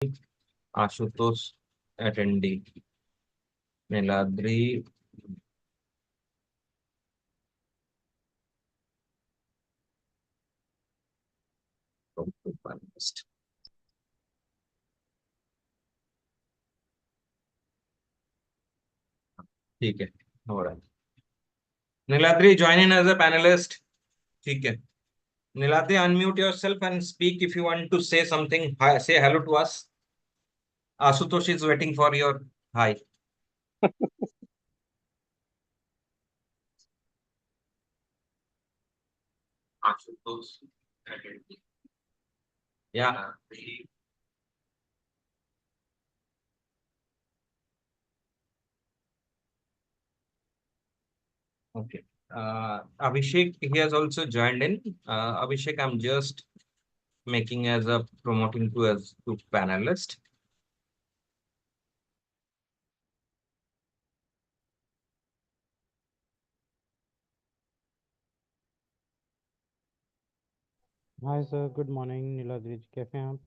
Ashutosh attendee, Niladri. ठीक है, हो रहा है। Niladri joining as a panelist. ठीक है, Niladri unmute yourself and speak if you want to say something, say hello to us. Ashutosh is waiting for your hi. Ashutosh attendee, या okay. Abhishek, he has also joined in. Abhishek, I'm just making as a promoting to as to panelist. Hi sir, good morning. Niladri ji, कैसे हैं आप?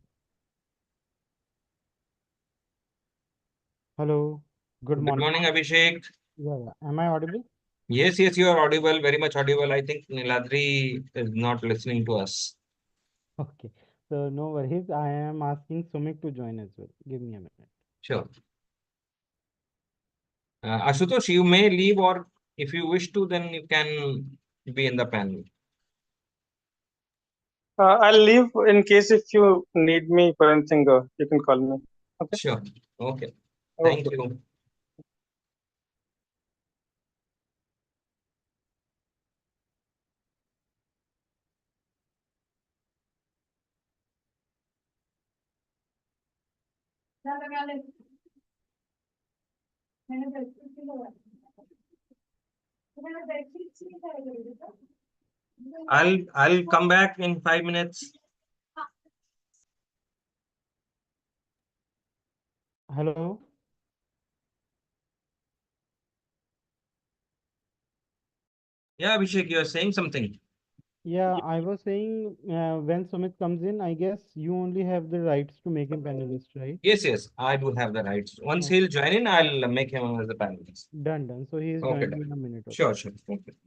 Hello, good Good morning. morning, Abhishek. Yeah am I audible? Yes, yes, you are audible, very much audible. I think Niladri is not listening to us. Okay, so no worries. I am asking Sumik to join as well. Give me a minute. Sure. Ashutosh, you may leave, or if you wish to, then you can be in the panel. I'll leave in case if you need me for anything. You can call me. Okay. Sure. Okay. Thank Okay. you. I'll come back in 5 minutes. Hello. Yeah, Abhishek, you are saying something. Yeah, I was saying when Sumit comes in, I guess you only have the rights to make him panelist, right? Yes, yes, I do have the rights. Once Okay, he'll join in, I'll make him as a panelist. done, done. So he is Okay, joining done. in a minute or Sure, so. sure. Okay.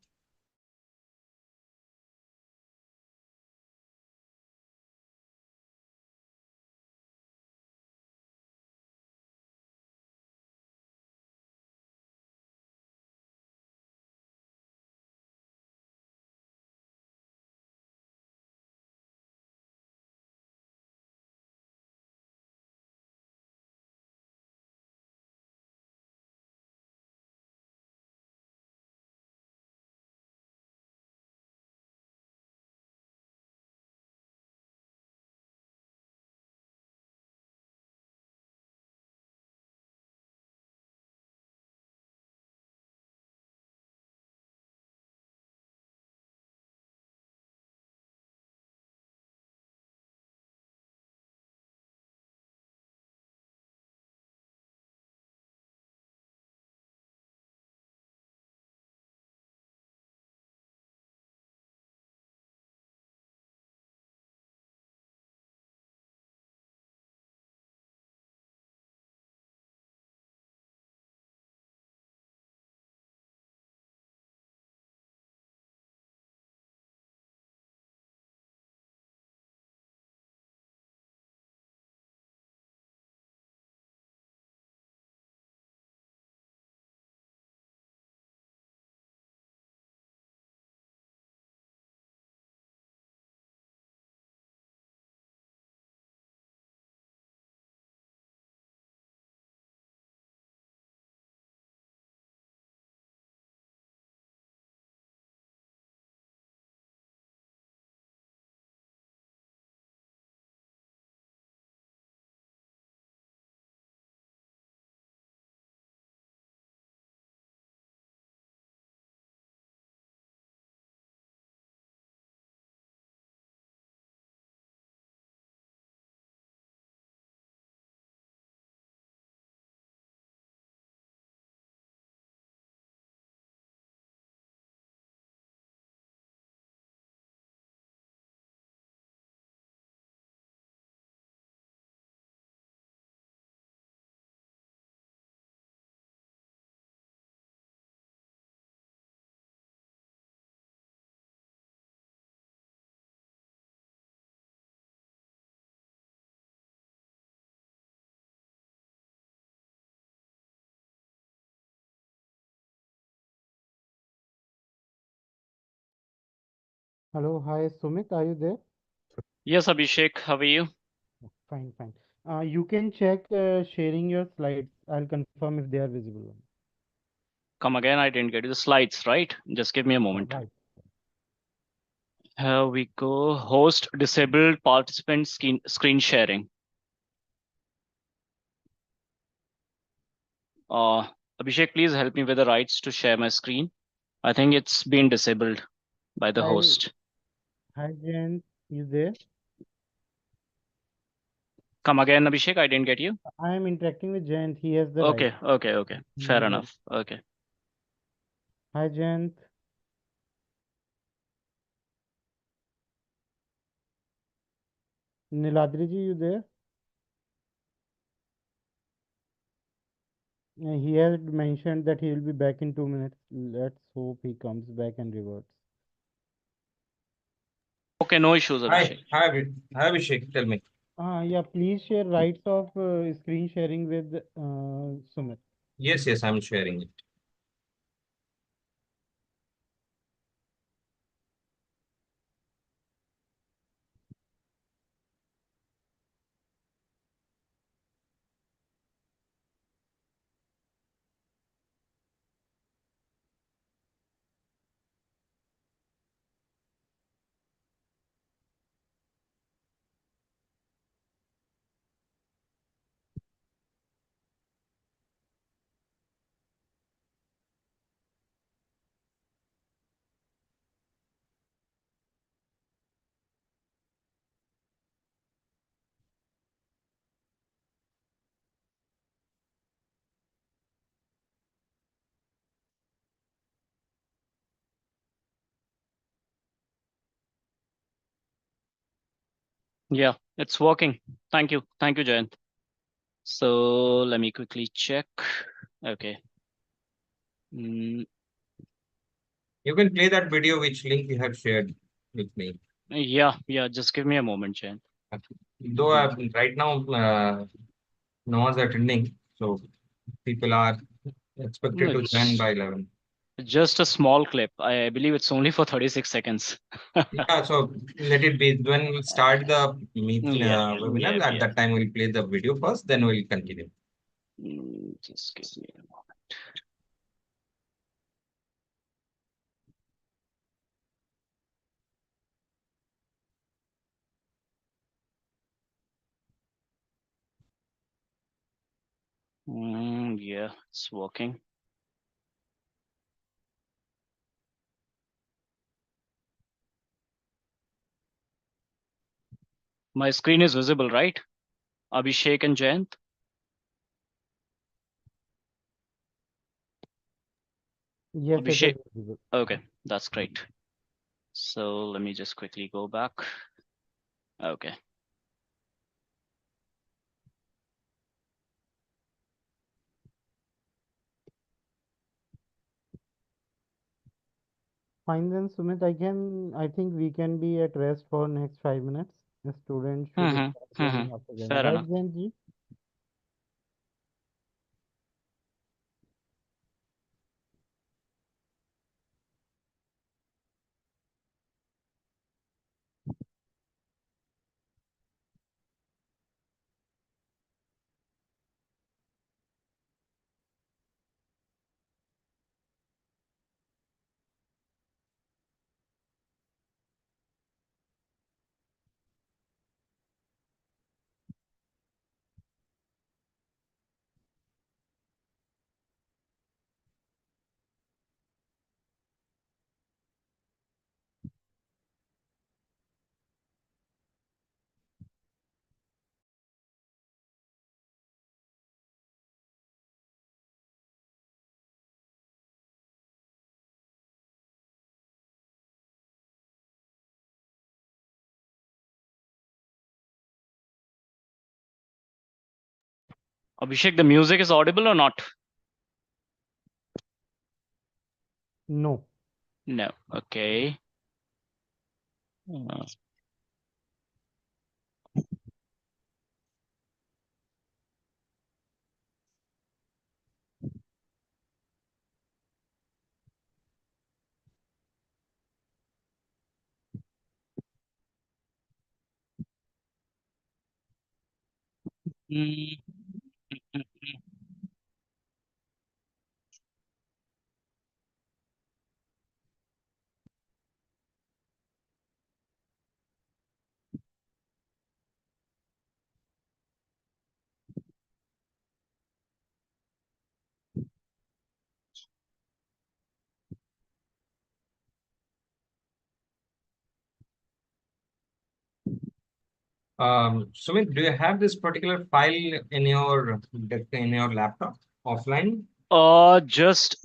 Hello, hi Sumit, are you there? Yes, Abhishek, how are you? Fine, fine. You can check sharing your slides. I'll confirm if they are visible. Come again, I didn't get you. The slides, right? Just give me a moment. Right. Here we go. Host disabled participant screen sharing. Abhishek, please help me with the rights to share my screen. I think it's been disabled by the Hi, host. hi Jen, you there? Come again, Abhishek, I didn't get you. I am interacting with Jayant. He has the right. Okay. He Fair knows it. enough. Okay. Hi Jayant. Niladri ji, you there? He had mentioned that he will be back in 2 minutes. Let's hope he comes back and reverts. Okay, no issues, Abhishek. Hi, Abhishek. Tell me. Yeah, please share rights of screen sharing with Sumit. Yes, I'm sharing it. Yeah, it's working. Thank you. Thank you, Jayant. So let me quickly check. Okay. Mm, You can play that video which link you have shared with me. yeah, just give me a moment, Jayant. Though right now no one's attending, so people are expected No, to join by 11. just a small clip. I believe it's only for 36 seconds. Yeah, so let it be. When we'll start the webinar, at Yep. that time we'll play the video first, then we'll continue. Just give me a moment. Yeah, it's working. My screen is visible, right? Abhishek and Jayant? Yes, it Abhishek? is visible. Okay, that's great. So let me just quickly go back. Okay. Fine then, Sumit, I think we can be at rest for next 5 minutes. The students should start joining after then. Fair Right, enough. Jayant ji? Abhishek, the music is audible or not? No. No. Okay. Uh, Mm, mm, mm, mm. Sumit, do you have this particular file in your laptop offline? Just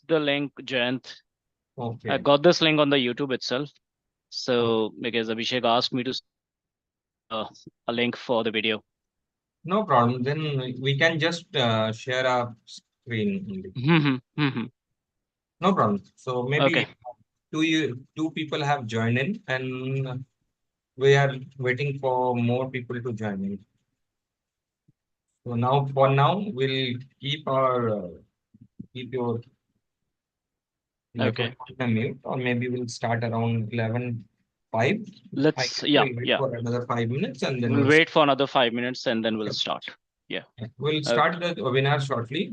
the link, Jayant. I Okay. got this link on the YouTube itself. So because Abhishek asked me to a link for the video. No problem. Then we can just share our screen only. No problem. So Okay. maybe two people have joined in, and we are waiting for more people to join in. So now, for now, we'll keep your Okay. microphone on mute, or maybe we'll start around 11:05. I Let's, guess yeah, we'll wait yeah. for another 5 minutes, and then We'll wait for another 5 minutes and then we'll start. Yeah. we'll Okay. start the webinar shortly.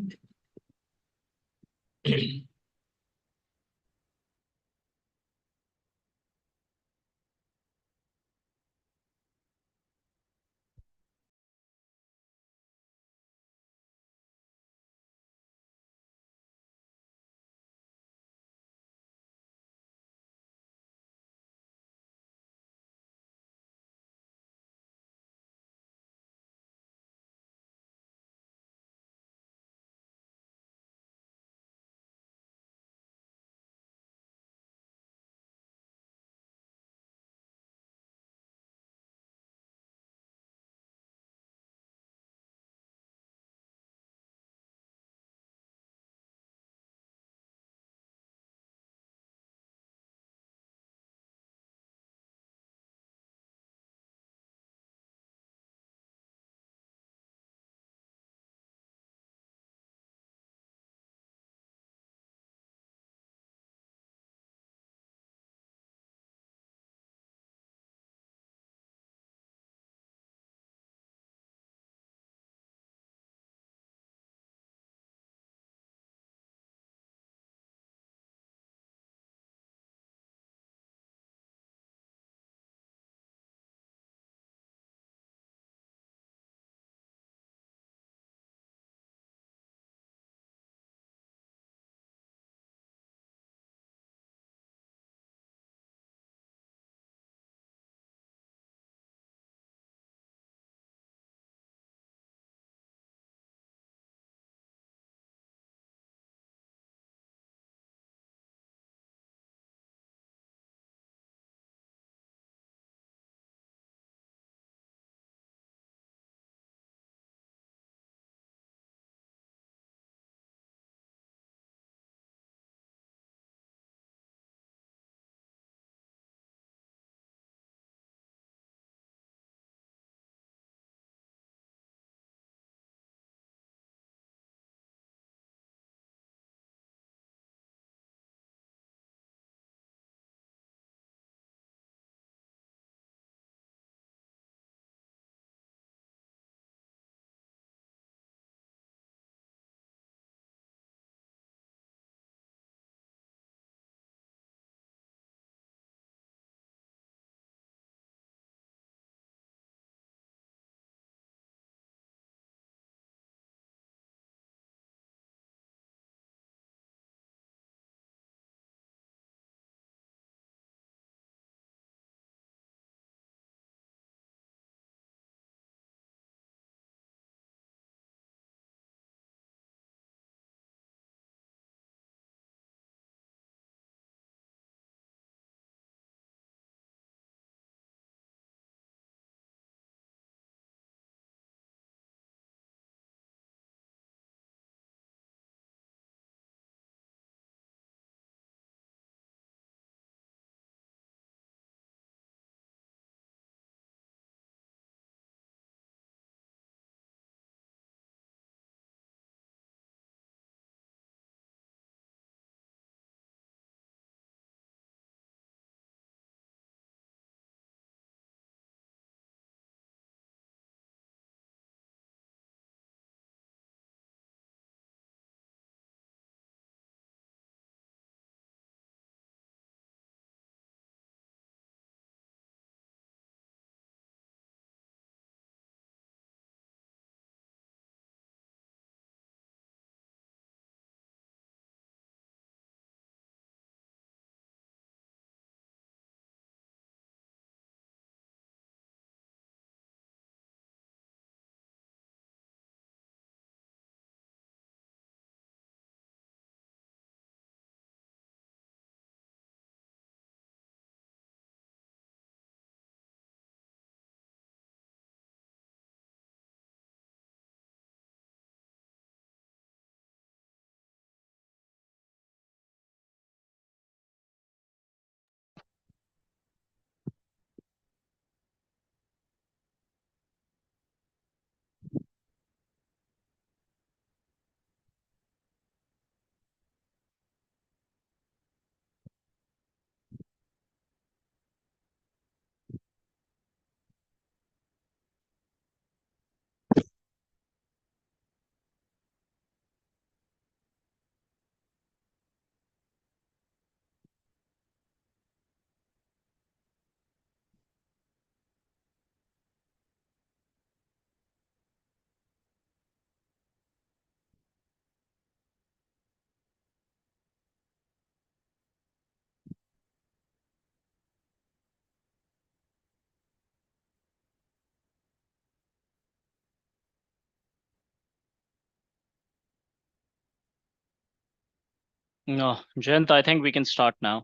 No, Jayant, I think we can start now.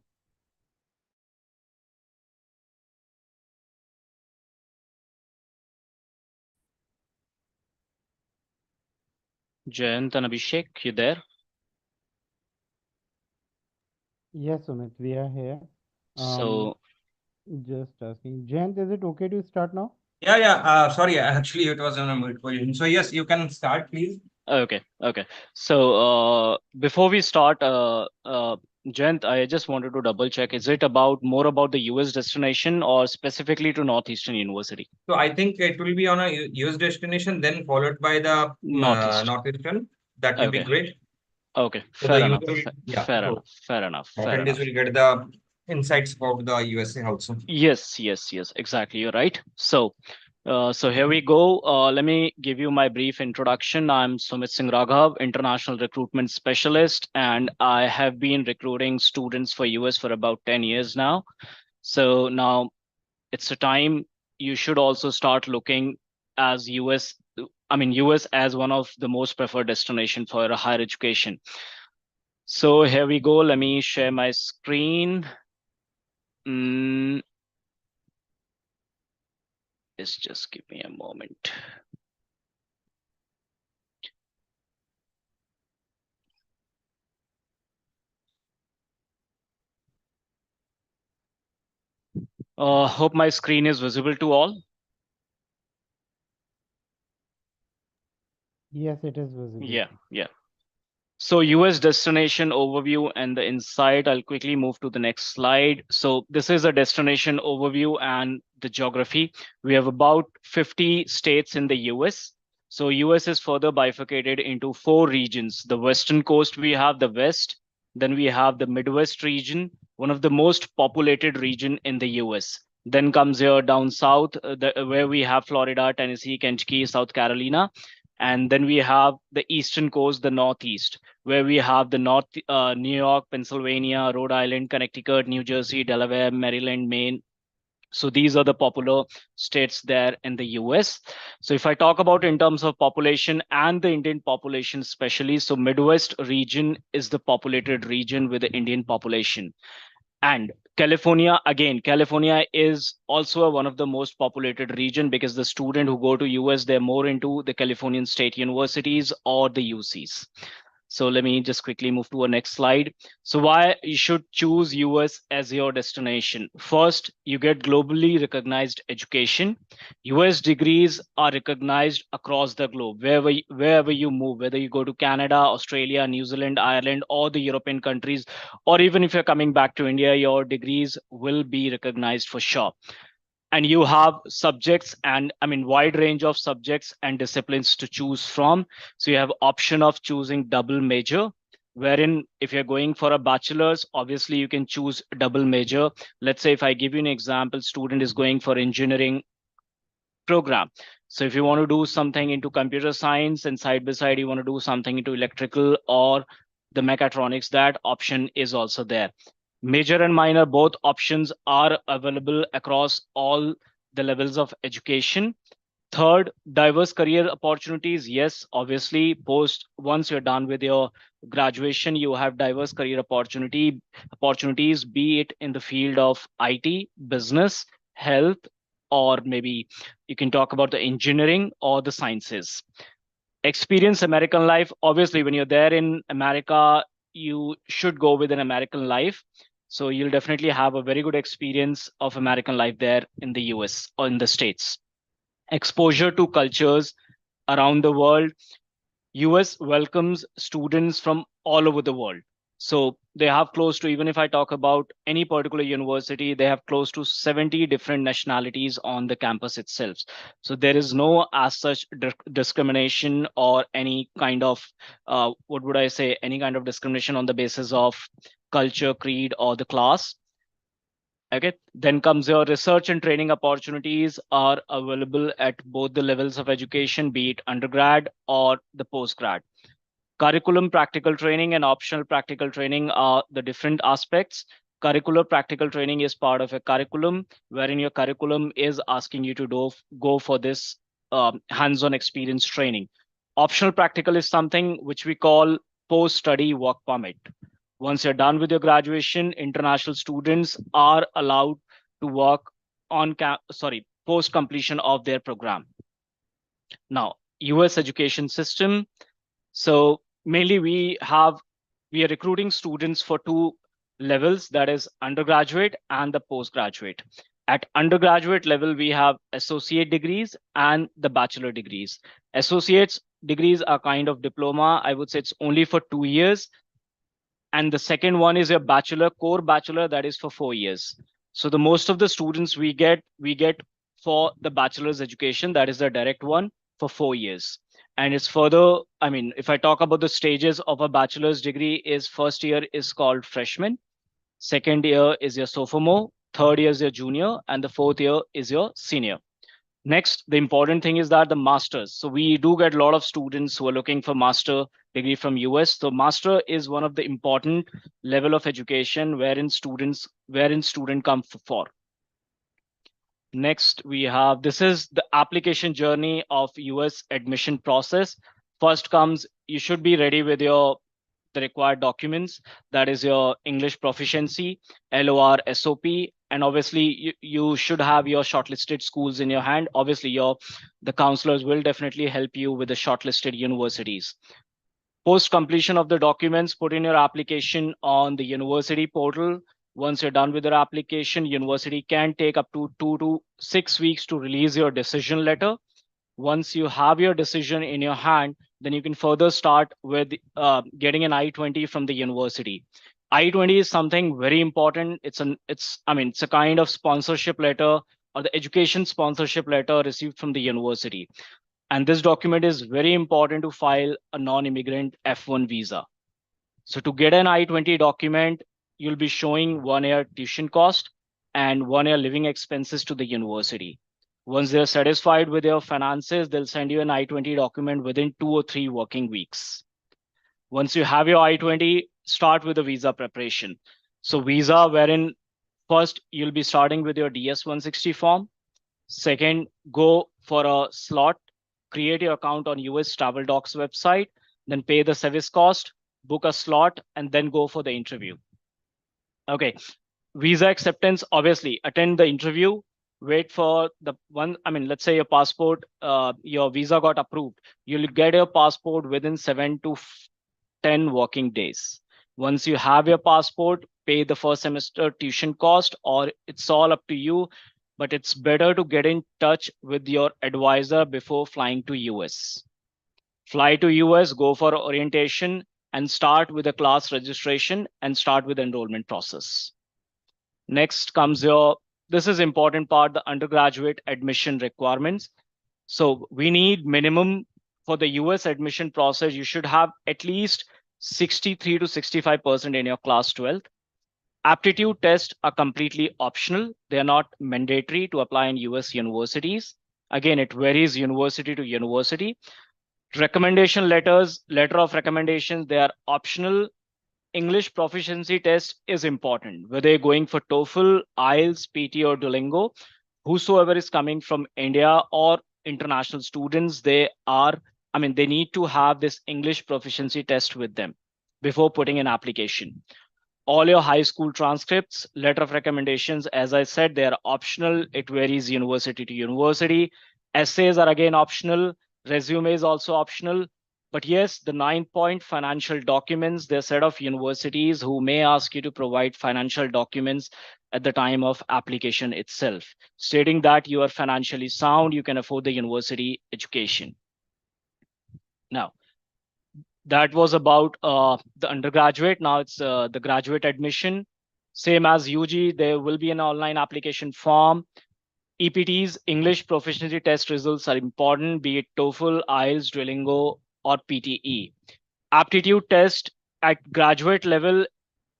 Jayant and Abhishek, you there? Yes, Sumit, we are here. So, Just asking. Jayant, is it okay to start now? Yeah, yeah. Sorry, actually, it was on a mute position. So yes, you can start, please. okay, okay. So, before we start, Jayant, I just wanted to double check. Is it more about the US destination or specifically to Northeastern University? So I think it will be on a US destination, then followed by the Northeast. Northeastern. That will be Okay, great. okay. So the Fair enough. usual, yeah. Fair So enough. Fair enough. Fair attendees enough. will get the insights of the USA also. Yes, yes, yes, exactly. You're right. So here we go. Let me give you my brief introduction. I'm Sumit Singh Raghav, international recruitment specialist, and I have been recruiting students for US for about 10 years now. So now it's a time you should also start looking as US, I mean, US as one of the most preferred destination for a higher education. So here we go. Let me share my screen. Mm, just give me a moment. Hope my screen is visible to all. Yes, it is visible. Yeah, yeah. So US destination overview and the insight. I'll quickly move to the next slide. So this is a destination overview and the geography. We have about 50 states in the US. So US is further bifurcated into 4 regions. The western coast, we have the West. Then we have the Midwest region, one of the most populated region in the US. Then comes here down south, where we have Florida, Tennessee, Kentucky, South Carolina. And then we have the eastern coast, the Northeast, where we have the New York, Pennsylvania, Rhode Island, Connecticut, New Jersey, Delaware, Maryland, Maine. So these are the popular states there in the US. So if I talk about in terms of population and the Indian population especially, so Midwest region is the populated region with the Indian population. And California, again, California is also one of the most populated region because the student who go to US, they're more into the Californian state universities or the UCs. So let me just quickly move to a next slide. So why you should choose US as your destination? First, you get globally recognized education. US degrees are recognized across the globe, wherever you move, whether you go to Canada, Australia, New Zealand, Ireland, or the European countries, or even if you're coming back to India, your degrees will be recognized for sure. And you have subjects and I mean wide range of subjects and disciplines to choose from. So you have option of choosing double major, wherein if you're going for a bachelor's, obviously you can choose double major. Let's say if I give you an example, student is going for engineering program. So if you want to do something into computer science and side by side you want to do something into electrical or the mechatronics, that option is also there. Major and minor, both options are available across all the levels of education. Third, diverse career opportunities. Yes, obviously, once you're done with your graduation, you have diverse career opportunities, be it in the field of IT, business, health, or maybe you can talk about the engineering or the sciences. Experience American life. Obviously, when you're there in America, you should go with an American life. So you'll definitely have a very good experience of American life there in the US or in the States. Exposure to cultures around the world. US welcomes students from all over the world. So they have close to, even if I talk about any particular university, they have close to 70 different nationalities on the campus itself. So there is no as such discrimination or any kind of, what would I say, any kind of discrimination on the basis of culture, creed, or the class. Okay, then comes your research and training opportunities are available at both the levels of education, be it undergrad or the postgrad. Curriculum, practical training, and optional practical training are the different aspects. Curricular practical training is part of a curriculum, wherein your curriculum is asking you to go for this hands-on experience training. Optional practical is something which we call post-study work permit. Once you're done with your graduation, international students are allowed to work on post completion of their program. Now, US education system. So mainly we are recruiting students for two levels, that is undergraduate and the postgraduate. At undergraduate level, we have associate degrees and the bachelor degrees. Associates degrees are kind of diploma. I would say it's only for 2 years. And the second one is your bachelor, core bachelor, that is for 4 years. So the most of the students we get for the bachelor's education, that is the direct one for 4 years. And it's further, I mean, if I talk about the stages of a bachelor's degree, is first year is called freshman, second year is your sophomore, third year is your junior, and the fourth year is your senior. Next, the important thing is that the masters. So we do get a lot of students who are looking for master degree from US. So master is one of the important level of education wherein student come for. Next, we have, this is the application journey of US admission process. First comes, you should be ready with the required documents. That is your English proficiency, LOR, SOP, and obviously you should have your shortlisted schools in your hand. Obviously, the counselors will definitely help you with the shortlisted universities. Post completion of the documents, put in your application on the university portal. Once you're done with your application, university can take up to 2 to 6 weeks to release your decision letter. Once you have your decision in your hand, then you can further start with getting an I-20 from the university. I-20 is something very important. It's a kind of sponsorship letter or the education sponsorship letter received from the university. And this document is very important to file a non-immigrant F1 visa. So to get an I-20 document, you'll be showing 1 year tuition cost and 1 year living expenses to the university. Once they're satisfied with your finances, they'll send you an I-20 document within 2 or 3 working weeks. Once you have your I-20, start with the visa preparation. So visa, wherein first you'll be starting with your DS-160 form. Second, go for a slot, create your account on US Travel Docs website, then pay the service cost, book a slot, and then go for the interview. Okay, visa acceptance, obviously attend the interview, wait for the one, let's say your passport, your visa got approved. You'll get your passport within 7 to 10 working days. Once you have your passport, pay the first semester tuition cost, or it's all up to you, but it's better to get in touch with your advisor before flying to US. Fly to US, go for orientation, and start with the class registration and start with the enrollment process. Next comes this is important part, the undergraduate admission requirements. So we need minimum for the US admission process, you should have at least 63 to 65% in your class 12th. Aptitude tests are completely optional. They are not mandatory to apply in US universities. Again, it varies university to university. Recommendation letters, letter of recommendations, they are optional. English proficiency test is important. Whether you're going for TOEFL, IELTS, PT, or Duolingo, whosoever is coming from India or international students, they need to have this English proficiency test with them before putting an application. All your high school transcripts, letter of recommendations, as I said, they are optional. It varies university to university. Essays are again optional. Resume is also optional. But yes, the 9-point financial documents, they're set of universities who may ask you to provide financial documents at the time of application itself, stating that you are financially sound, you can afford the university education. Now, that was about the undergraduate. Now it's the graduate admission. Same as UG, there will be an online application form. EPTs, English proficiency test results are important, be it TOEFL, IELTS, Duolingo, or PTE. Aptitude test at graduate level,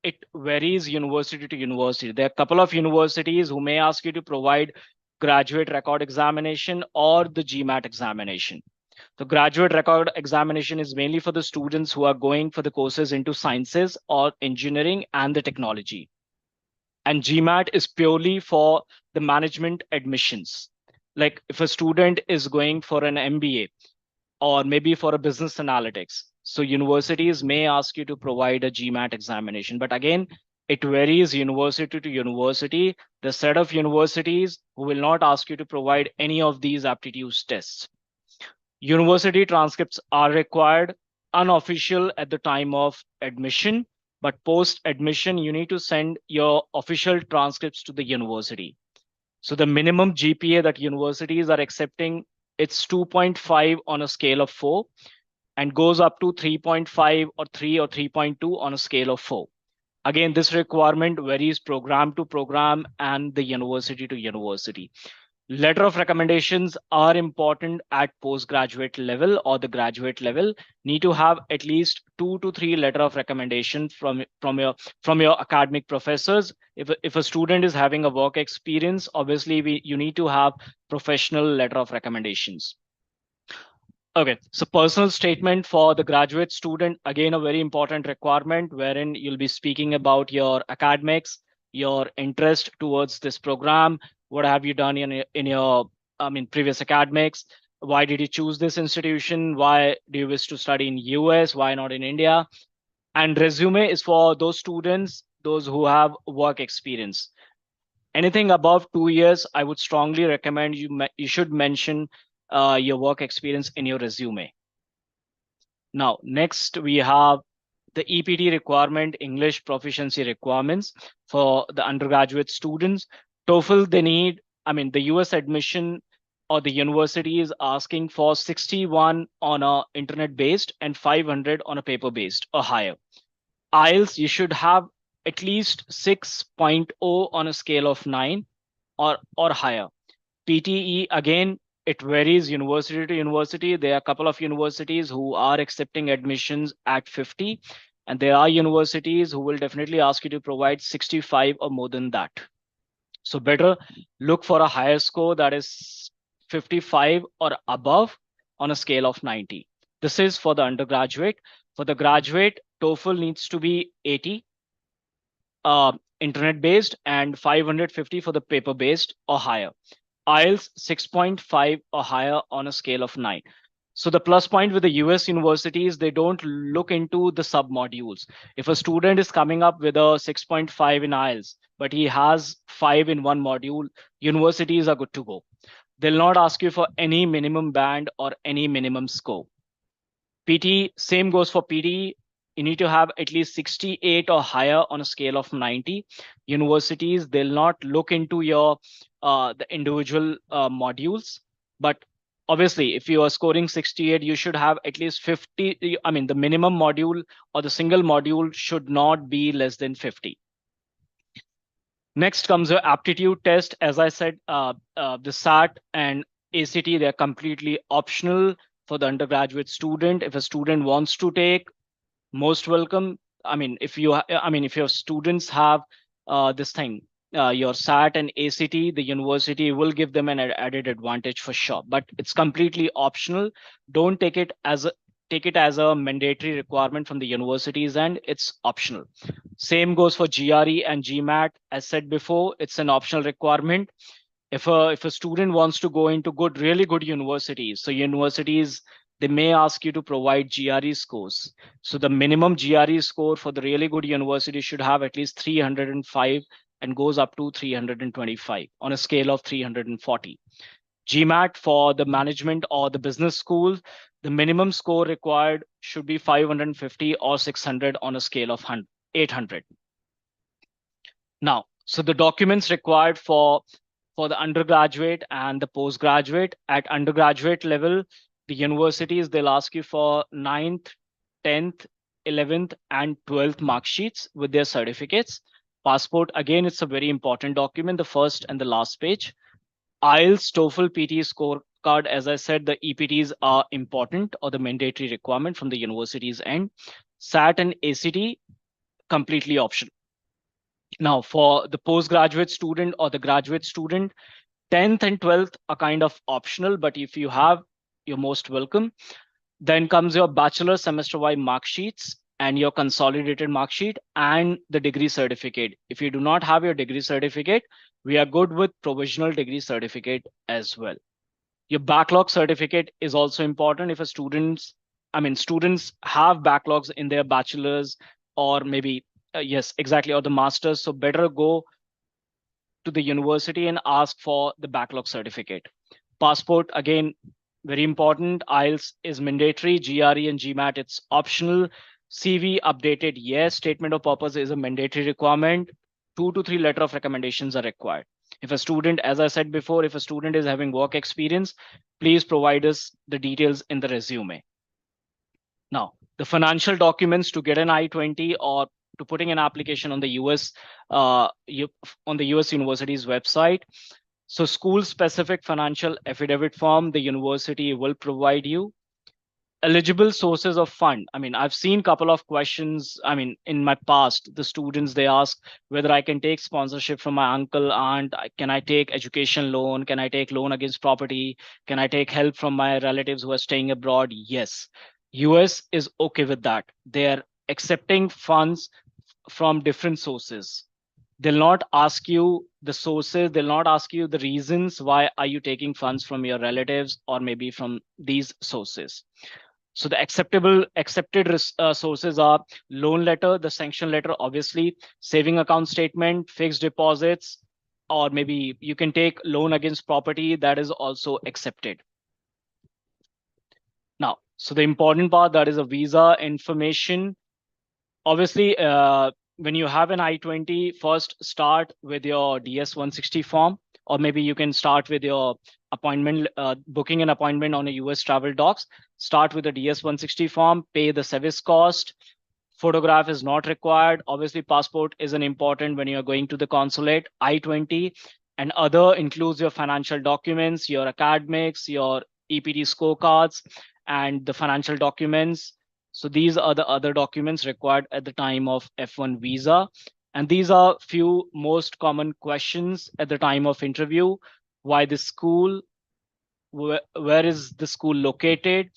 it varies university to university. There are a couple of universities who may ask you to provide graduate record examination or the GMAT examination. The graduate record examination is mainly for the students who are going for the courses into sciences or engineering and the technology. And GMAT is purely for the management admissions. Like if a student is going for an MBA or maybe for a business analytics, So universities may ask you to provide a GMAT examination, but again, it varies university to university. The set of universities who will not ask you to provide any of these aptitude tests. University transcripts are required, unofficial at the time of admission, but post admission, you need to send your official transcripts to the university. So the minimum GPA that universities are accepting, it's 2.5 on a scale of 4 and goes up to 3.5 or 3 or 3.2 on a scale of 4. Again, this requirement varies program to program and the university to university. Letter of recommendations are important at postgraduate level or the graduate level. Need to have at least 2 to 3 letter of recommendation from your academic professors. If a student is having a work experience, obviously you need to have professional letter of recommendations. Okay, so personal statement for the graduate student, again, a very important requirement wherein you'll be speaking about your academics, your interest towards this program, what have you done in your previous academics, why did you choose this institution, why do you wish to study in US, why not in India? And resume is for those students, those who have work experience. Anything above 2 years, I would strongly recommend you should mention your work experience in your resume. Now, next we have the EPT requirement, English proficiency requirements for the undergraduate students. TOEFL, they need, the US admission or the university is asking for 61 on a internet based and 500 on a paper based or higher. IELTS, you should have at least 6.0 on a scale of 9 or higher. PTE, again, it varies university to university. There are a couple of universities who are accepting admissions at 50, and there are universities who will definitely ask you to provide 65 or more than that. So better look for a higher score that is 55 or above on a scale of 90. This is for the undergraduate. For the graduate, TOEFL needs to be 80 internet based and 550 for the paper based or higher. IELTS 6.5 or higher on a scale of 9. So the plus point with the US universities, they don't look into the sub modules. If a student is coming up with a 6.5 in IELTS, but he has 5 in one module, universities are good to go. They'll not ask you for any minimum band or any minimum score. PT, same goes for PT. You need to have at least 68 or higher on a scale of 90. Universities, they'll not look into your the individual modules, but obviously if you are scoring 68, you should have at least 50. The minimum module or the single module should not be less than 50. Next comes your aptitude test. As I said, the SAT and ACT, they're completely optional for the undergraduate student. If a student wants to take, most welcome. If your students have this thing, your SAT and ACT, the university will give them an added advantage for sure, but it's completely optional. Don't take it as a mandatory requirement from the universities, and it's optional. Same goes for GRE and GMAT. As said before, it's an optional requirement. If a student wants to go into really good universities, so universities, they may ask you to provide GRE scores. So the minimum GRE score for the really good university should have at least 305 and goes up to 325 on a scale of 340. GMAT for the management or the business school, the minimum score required should be 550 or 600 on a scale of 800. Now, so the documents required for the undergraduate and the postgraduate. At undergraduate level, the universities, they'll ask you for 9th, 10th, 11th, and 12th mark sheets with their certificates. Passport, again, it's a very important document, the first and the last page. IELTS, TOEFL, PT scorecard, as I said, the EPTs are important or the mandatory requirement from the university's end. SAT and ACT, completely optional. Now, for the postgraduate student or the graduate student, 10th and 12th are kind of optional, but if you have, you're most welcome. Then comes your bachelor semester-wide mark sheets and your consolidated mark sheet and the degree certificate. If you do not have your degree certificate, we are good with provisional degree certificate as well. Your backlog certificate is also important. If a student's students have backlogs in their bachelor's, or maybe, yes, exactly, or the master's. So better go to the university and ask for the backlog certificate. Passport, again, very important. IELTS is mandatory. GRE and GMAT, it's optional. CV updated, yes. Statement of purpose is a mandatory requirement. 2 to 3 letter of recommendations are required. If a student, as I said before, if a student is having work experience, please provide us the details in the resume. Now, the financial documents to get an I-20 or to putting an application on the US on the US university's website. So school specific financial affidavit form the university will provide you. Eligible sources of fund. I've seen a couple of questions. In my past, the students, they ask whether I can take sponsorship from my uncle, aunt. Can I take education loan? Can I take loan against property? Can I take help from my relatives who are staying abroad? Yes. US is okay with that. They're accepting funds from different sources. They'll not ask you the sources, they'll not ask you the reasons why are you taking funds from your relatives or maybe from these sources. So the accepted sources are loan letter, the sanction letter, obviously, saving account statement, fixed deposits, or maybe you can take loan against property, that is also accepted. Now, so the important part, that is a visa information. Obviously, when you have an I-20, first start with your DS-160 form, or maybe you can start with your appointment, booking an appointment on a US travel docs. Start with the DS-160 form, pay the service cost. Photograph is not required. Obviously, passport is an important when you're going to the consulate. I-20 and other includes your financial documents, your academics, your EPT scorecards, and the financial documents. So these are the other documents required at the time of F1 visa. And these are few most common questions at the time of interview. Why the school? Where is the school located?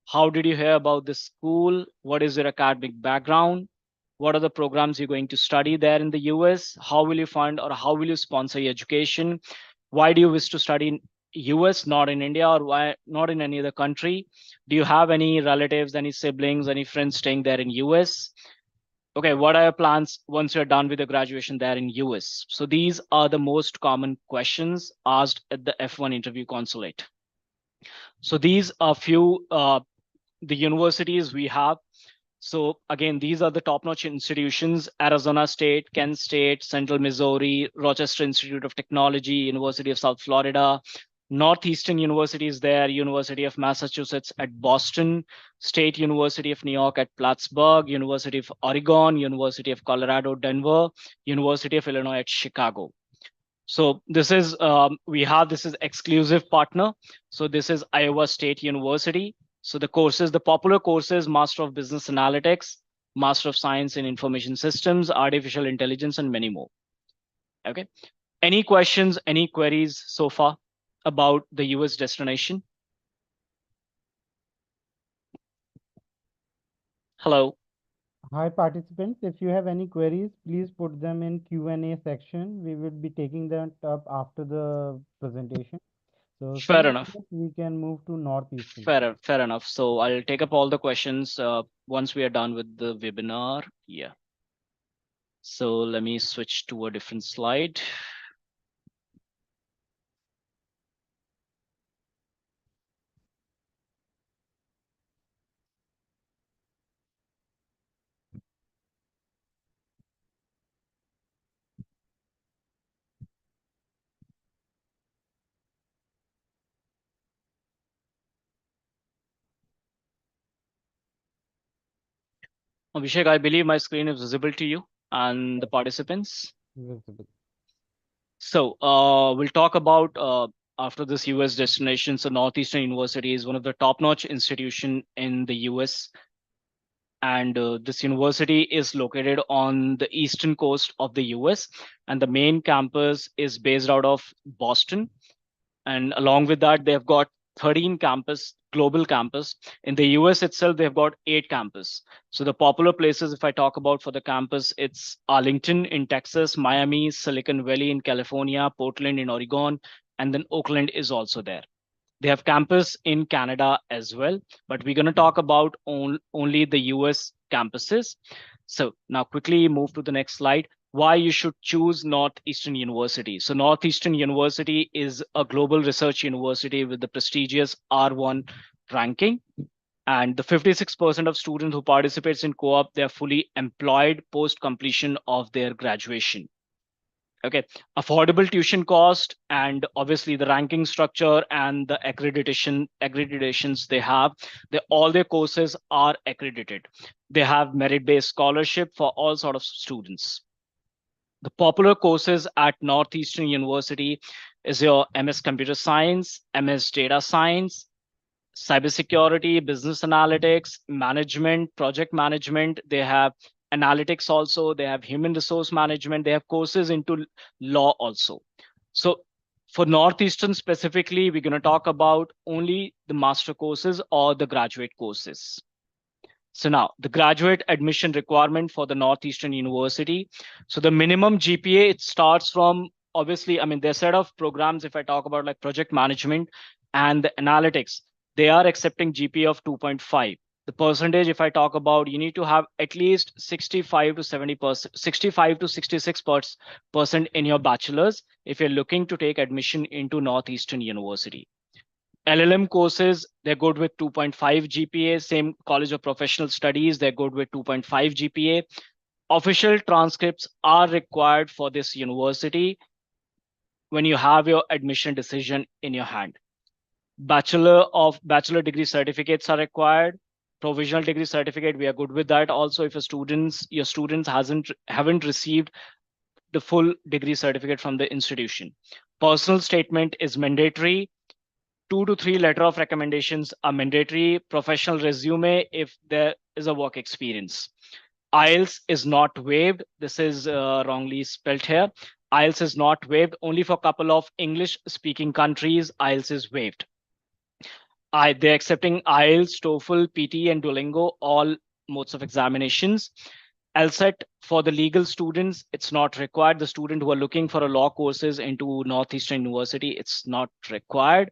How did you hear about the school? What is your academic background? What are the programs you're going to study there in the US? How will you fund or how will you sponsor your education? Why do you wish to study in US, not in India, or why not in any other country? Do you have any relatives, any siblings, any friends staying there in US? Okay, what are your plans once you're done with your graduation there in US? So these are the most common questions asked at the F1 interview consulate. So these are few the universities we have. So again, these are the top-notch institutions: Arizona State, Kent State, Central Missouri, Rochester Institute of Technology, University of South Florida, Northeastern University is there, University of Massachusetts at Boston, State University of New York at Plattsburgh, University of Oregon, University of Colorado, Denver, University of Illinois at Chicago. So this is, this is exclusive partner. So this is Iowa State University. So the courses, the popular courses, Master of Business Analytics, Master of Science in Information Systems, Artificial Intelligence, and many more. Okay. Any questions, any queries so far about the US destination? Hello. Hi participants, if you have any queries, please put them in Q&A section. We will be taking that up after the presentation. So Fair seeing enough. this, we can move to Northeastern. Fair enough. So I'll take up all the questions once we are done with the webinar. Yeah. So let me switch to a different slide. Abhishek, I believe my screen is visible to you and the participants. Visible. So we'll talk about after this US destination. So Northeastern University is one of the top-notch institution in the US. And this university is located on the eastern coast of the US. And the main campus is based out of Boston. And along with that, they've got 13 global campus. In the US itself, they've got 8 campus. So the popular places, if I talk about for the campus, it's Arlington in Texas, Miami, Silicon Valley in California, Portland in Oregon, and then Oakland is also there. They have campus in Canada as well, but we're going to talk about only the US campuses. So now quickly move to the next slide. Why you should choose Northeastern University. So Northeastern University is a global research university with the prestigious R1 ranking. And the 56% of students who participates in co-op, they're fully employed post completion of their graduation. Okay, affordable tuition cost, and obviously the ranking structure and the accreditations they have, all their courses are accredited. They have merit-based scholarship for all sort of students. The popular courses at Northeastern University is your MS Computer Science, MS Data Science, cybersecurity, business analytics, management, project management. They have analytics also. They have human resource management. They have courses into law also. So for Northeastern specifically, we're going to talk about only the master courses or the graduate courses. So now the graduate admission requirement for the Northeastern University. So the minimum GPA, it starts from, obviously, I mean, there's a set of programs, if I talk about like project management and the analytics, they are accepting GPA of 2.5. The percentage, if I talk about, you need to have at least 65 to 70%, 65 to 66% in your bachelor's if you're looking to take admission into Northeastern University. LLM courses, they're good with 2.5 GPA. Same College of Professional Studies, they're good with 2.5 GPA. Official transcripts are required for this university when you have your admission decision in your hand. Bachelor degree certificates are required. Provisional degree certificate, we are good with that. Also, if your students haven't received the full degree certificate from the institution. Personal statement is mandatory. 2 to 3 letter of recommendations are mandatory. Professional resume if there is a work experience. IELTS is not waived. This is wrongly spelled here. IELTS is not waived. Only for a couple of English speaking countries, IELTS is waived. They're accepting IELTS, TOEFL, PT, and Duolingo, all modes of examinations. LSAT for the legal students, it's not required. The student who are looking for a law courses into Northeastern University, it's not required.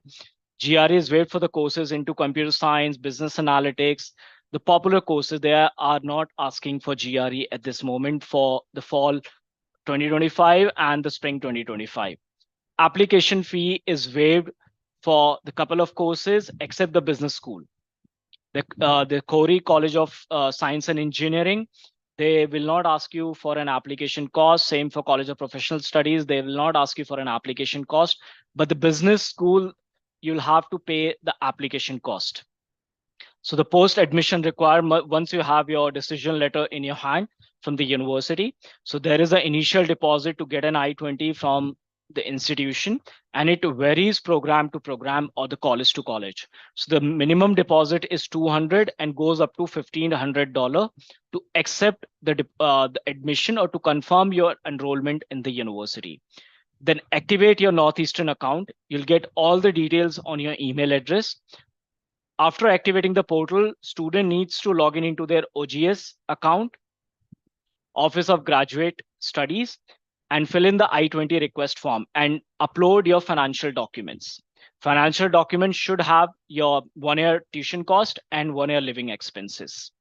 GRE is waived for the courses into computer science, business analytics. The popular courses, they are not asking for GRE at this moment for the fall 2025 and the spring 2025. Application fee is waived for the couple of courses except the business school. The Corey College of Science and Engineering, they will not ask you for an application cost. Same for College of Professional Studies, they will not ask you for an application cost. But the business school, you'll have to pay the application cost. So the post-admission requirement, once you have your decision letter in your hand from the university, so there is an initial deposit to get an I-20 from the institution, and it varies program to program or the college to college. So the minimum deposit is $200 and goes up to $1,500 to accept the admission or to confirm your enrollment in the university. Then activate your Northeastern account. You'll get all the details on your email address. After activating the portal, student needs to log in into their OGS account, Office of Graduate Studies, and fill in the I-20 request form and upload your financial documents. Financial documents should have your 1-year tuition cost and 1-year living expenses.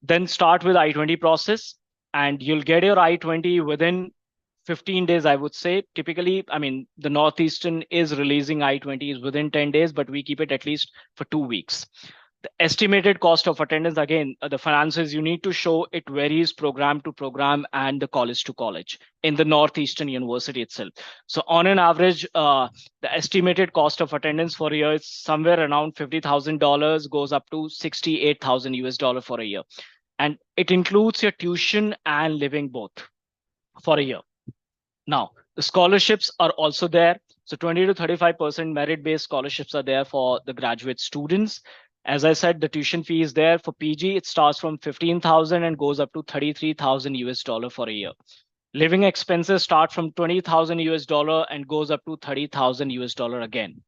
Then start with I-20 process, and you'll get your I-20 within 15 days, I would say. Typically, I mean, the Northeastern is releasing I-20s within 10 days, but we keep it at least for 2 weeks. The estimated cost of attendance, again, the finances you need to show, it varies program to program and the college to college in the Northeastern University itself. So on an average, the estimated cost of attendance for a year is somewhere around $50,000, goes up to 68,000 US dollar for a year. And it includes your tuition and living both for a year. Now, the scholarships are also there. So 20 to 35% merit-based scholarships are there for the graduate students. As I said, the tuition fee is there. For PG, it starts from 15,000 and goes up to 33,000 US dollar for a year. Living expenses start from 20,000 US dollar and goes up to 30,000 US dollar again.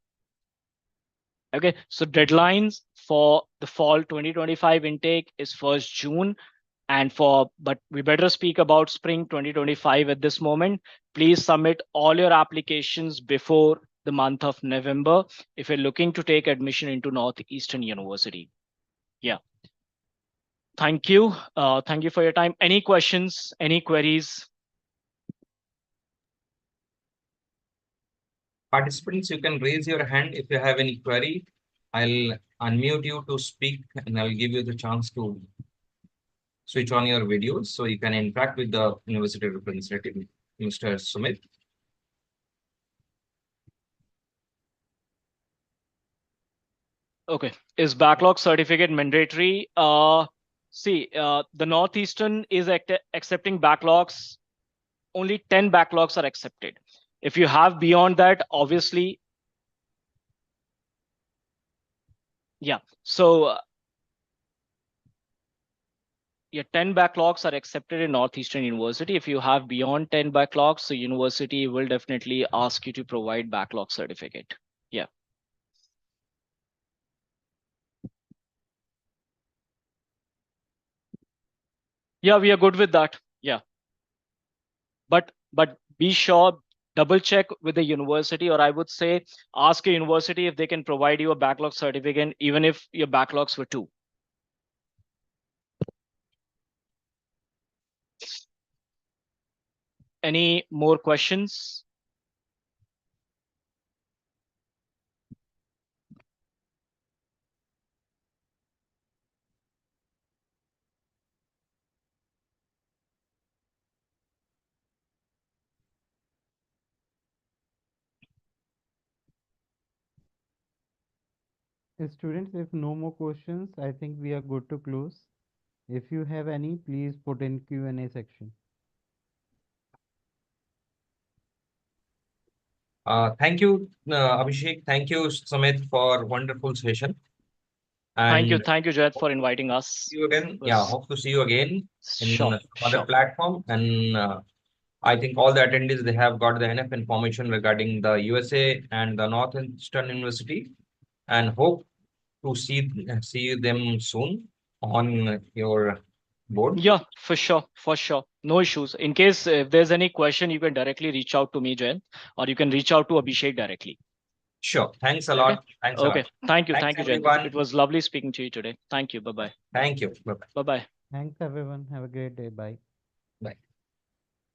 Okay, so deadlines for the fall 2025 intake is 1st June. But we better speak about spring 2025 at this moment. Please submit all your applications before the month of November if you're looking to take admission into Northeastern University. Yeah. Thank you. Thank you for your time. Any questions, any queries? Participants, you can raise your hand if you have any query. I'll unmute you to speak and I'll give you the chance to switch on your videos so you can interact with the university representative, Mr. Sumit. Okay. Is backlog certificate mandatory? See, the Northeastern is accepting backlogs. Only 10 backlogs are accepted. If you have beyond that, obviously, yeah. So, yeah, 10 backlogs are accepted in Northeastern University. If you have beyond 10 backlogs, the university will definitely ask you to provide backlog certificate. Yeah. Yeah, we are good with that. Yeah. But be sure, double check with the university, or I would say ask a university if they can provide you a backlog certificate, even if your backlogs were 2. Any more questions? Students, if no more questions, I think we are good to close. If you have any, please put in Q&A section. Thank you, Abhishek. Thank you, Sumit, for wonderful session. Thank you, And Jed, for inviting us. see you again. Yeah, hope to see you again in Sure, other sure. platform. And I think all the attendees, they have got the enough information regarding the USA and the Northeastern University, and hope to see them soon on your board. Yeah, for sure, for sure. No issues. In case if there's any question, you can directly reach out to me, Jed, or you can reach out to Abhishek directly. Sure. Thanks a Okay. lot. Thanks a Okay. lot. Thank you. Thanks, Thank you, Jed. everyone. It was lovely speaking to you today. Thank you. Bye-bye. Thank you. Bye-bye. Bye-bye. Thanks, everyone. Have a great day. Bye.